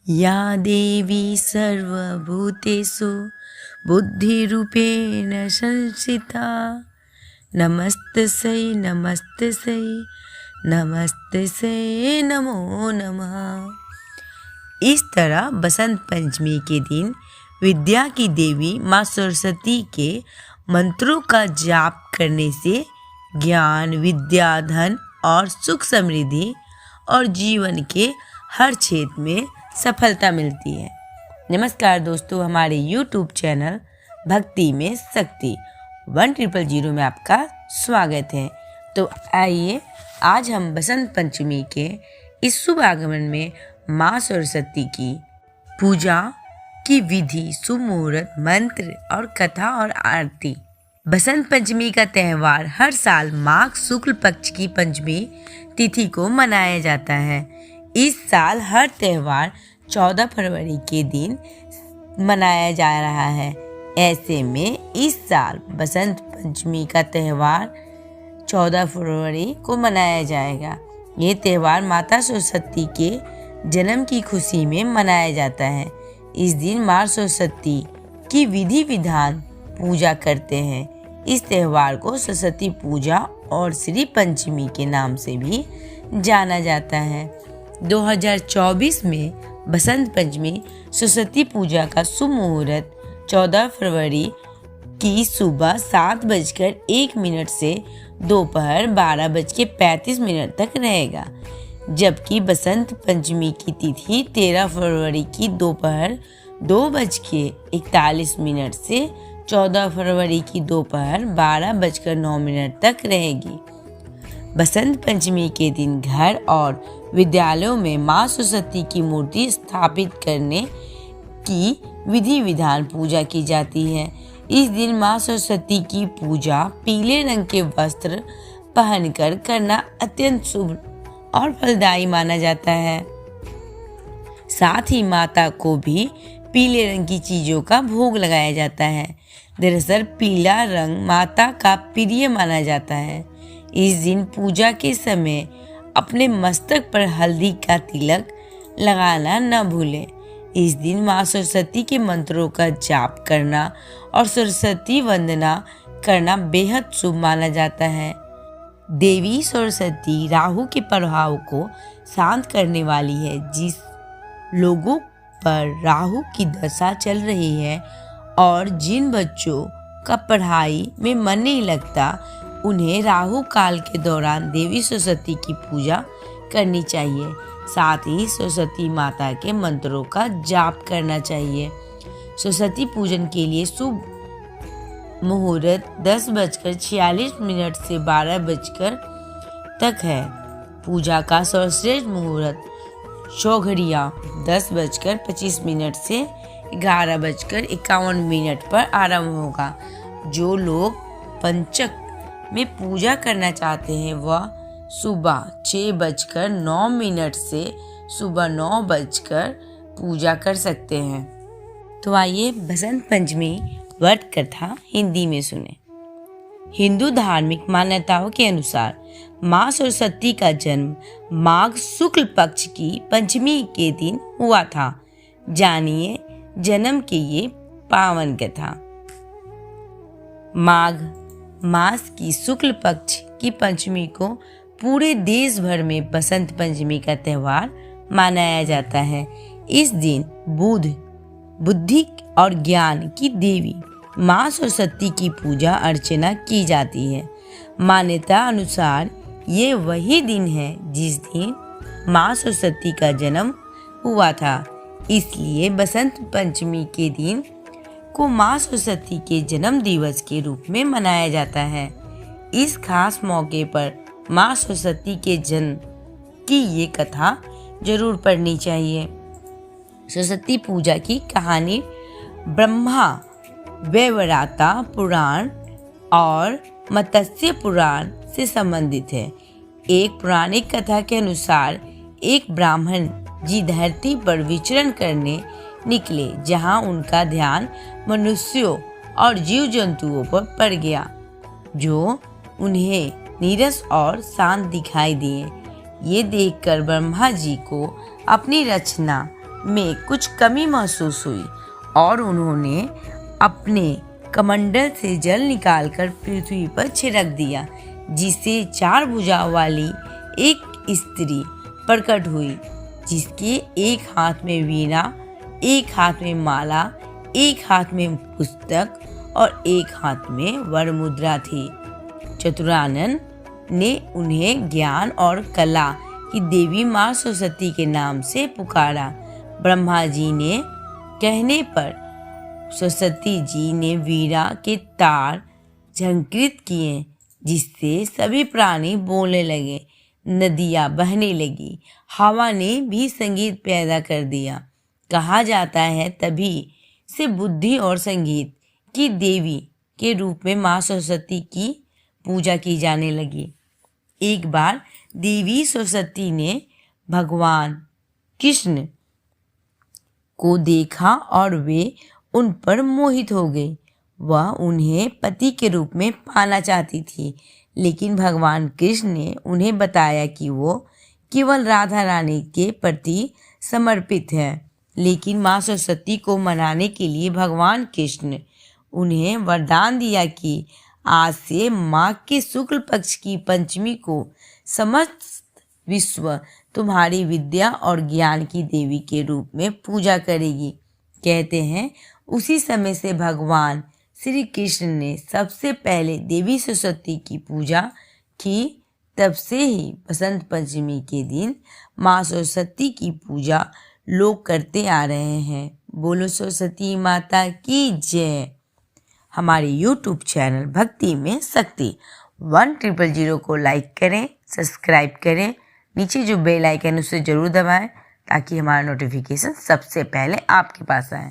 या देवी सर्वभूतेषु बुद्धिरूपेण संस्थिता नमस्तस्यै नमस्तस्यै नमस्तस्यै नमो नमः। इस तरह बसंत पंचमी के दिन विद्या की देवी माँ सरस्वती के मंत्रों का जाप करने से ज्ञान, विद्या, धन और सुख समृद्धि और जीवन के हर क्षेत्र में सफलता मिलती है। नमस्कार दोस्तों, हमारे YouTube चैनल भक्ति में शक्ति 1000 में आपका स्वागत है। तो आइए आज हम बसंत पंचमी के इस शुभ आगमन में माँ सरस्वती की पूजा की विधि, शुभ मुहूर्त, मंत्र और कथा और आरती। बसंत पंचमी का त्यौहार हर साल माघ शुक्ल पक्ष की पंचमी तिथि को मनाया जाता है। इस साल हर त्यौहार 14 फरवरी के दिन मनाया जा रहा है। ऐसे में इस साल बसंत पंचमी का त्यौहार 14 फरवरी को मनाया जाएगा। ये त्यौहार माता सरस्वती के जन्म की खुशी में मनाया जाता है। इस दिन माँ सरस्वती की विधि विधान पूजा करते हैं। इस त्यौहार को सरस्वती पूजा और श्री पंचमी के नाम से भी जाना जाता है। 2024 में बसंत पंचमी सरस्वती पूजा का शुभ मुहूर्त 14 फरवरी की सुबह 7:01 से दोपहर 12:35 तक रहेगा, जबकि बसंत पंचमी की तिथि 13 फरवरी की दोपहर 2:41 से 14 फरवरी की दोपहर 12:09 तक रहेगी। बसंत पंचमी के दिन घर और विद्यालयों में माँ सरस्वती की मूर्ति स्थापित करने की विधि विधान पूजा की जाती है। इस दिन माँ सरस्वती की पूजा पीले रंग के वस्त्र पहनकर करना अत्यंत शुभ और फलदायी माना जाता है। साथ ही माता को भी पीले रंग की चीजों का भोग लगाया जाता है। दरअसल पीला रंग माता का प्रिय माना जाता है। इस दिन पूजा के समय अपने मस्तक पर हल्दी का तिलक लगाना न भूलें। इस दिन माँ सरस्वती के मंत्रों का जाप करना और सरस्वती वंदना करना बेहद शुभ माना जाता है। देवी सरस्वती राहु के प्रभाव को शांत करने वाली है। जिस लोगों पर राहु की दशा चल रही है और जिन बच्चों का पढ़ाई में मन नहीं लगता, उन्हें राहु काल के दौरान देवी सरस्वती की पूजा करनी चाहिए। साथ ही सरस्वती माता के मंत्रों का जाप करना चाहिए। सरस्वती पूजन के लिए शुभ मुहूर्त 10:46 से 12 तक है। पूजा का सर्वश्रेष्ठ मुहूर्त चौघड़िया 10:25 से 11:51 पर आरंभ होगा। जो लोग पंचक में पूजा करना चाहते हैं वह सुबह 6:09 से सुबह 9 पूजा कर सकते हैं। तो आइए बसंत पंचमी व्रत कथा हिंदी में सुने। हिंदू धार्मिक मान्यताओं के अनुसार माँ सरस्वती का जन्म माघ शुक्ल पक्ष की पंचमी के दिन हुआ था। जानिए जन्म की ये पावन कथा। माघ मास की शुक्ल पक्ष की पंचमी को पूरे देश भर में बसंत पंचमी का त्यौहार मनाया जाता है। इस दिन बुद्धि और ज्ञान की देवी माँ सरस्वती की पूजा अर्चना की जाती है। मान्यता अनुसार ये वही दिन है जिस दिन माँ सरस्वती का जन्म हुआ था। इसलिए बसंत पंचमी के दिन को माँ सरस्वती के जन्म दिवस के रूप में मनाया जाता है। इस खास मौके पर माँ सरस्वती के जन्म की ये कथा जरूर पढ़नी चाहिए। सरस्वती पूजा की कहानी ब्रह्मा वैवराता पुराण और मत्स्य पुराण से संबंधित है। एक पौराणिक कथा के अनुसार एक ब्राह्मण जी धरती पर विचरण करने निकले, जहां उनका ध्यान मनुष्यों और जीव जंतुओं पर पड़ गया, जो उन्हें नीरस और शांत दिखाई दिए। ये देखकर ब्रह्मा जी को अपनी रचना में कुछ कमी महसूस हुई और उन्होंने अपने कमंडल से जल निकालकर पृथ्वी पर छिड़क दिया, जिससे 4 भुजाओं वाली एक स्त्री प्रकट हुई, जिसके एक हाथ में वीणा, एक हाथ में माला, एक हाथ में पुस्तक और एक हाथ में वरमुद्रा थी। चतुरानन ने उन्हें ज्ञान और कला की देवी माँ सरस्वती के नाम से पुकारा। ब्रह्मा जी ने कहने पर सरस्वती जी ने वीणा के तार झंकृत किए, जिससे सभी प्राणी बोलने लगे, नदियाँ बहने लगी, हवा ने भी संगीत पैदा कर दिया। कहा जाता है तभी से बुद्धि और संगीत की देवी के रूप में माँ सरस्वती की पूजा की जाने लगी। एक बार देवी सरस्वती ने भगवान कृष्ण को देखा और वे उन पर मोहित हो गई। वह उन्हें पति के रूप में पाना चाहती थी, लेकिन भगवान कृष्ण ने उन्हें बताया कि वो केवल राधा रानी के प्रति समर्पित है। लेकिन माँ सरस्वती को मनाने के लिए भगवान कृष्ण उन्हें वरदान दिया कि आज से माघ के शुक्ल पक्ष की पंचमी को समस्त विश्व तुम्हारी विद्या और ज्ञान की देवी के रूप में पूजा करेगी। कहते हैं उसी समय से भगवान श्री कृष्ण ने सबसे पहले देवी सरस्वती की पूजा की। तब से ही बसंत पंचमी के दिन माँ सरस्वती की पूजा लोग करते आ रहे हैं। बोलो सरस्वती माता की जय। हमारे YouTube चैनल भक्ति में शक्ति 1000 को लाइक करें, सब्सक्राइब करें, नीचे जो बेल आइकन उसे ज़रूर दबाएं ताकि हमारा नोटिफिकेशन सबसे पहले आपके पास आए।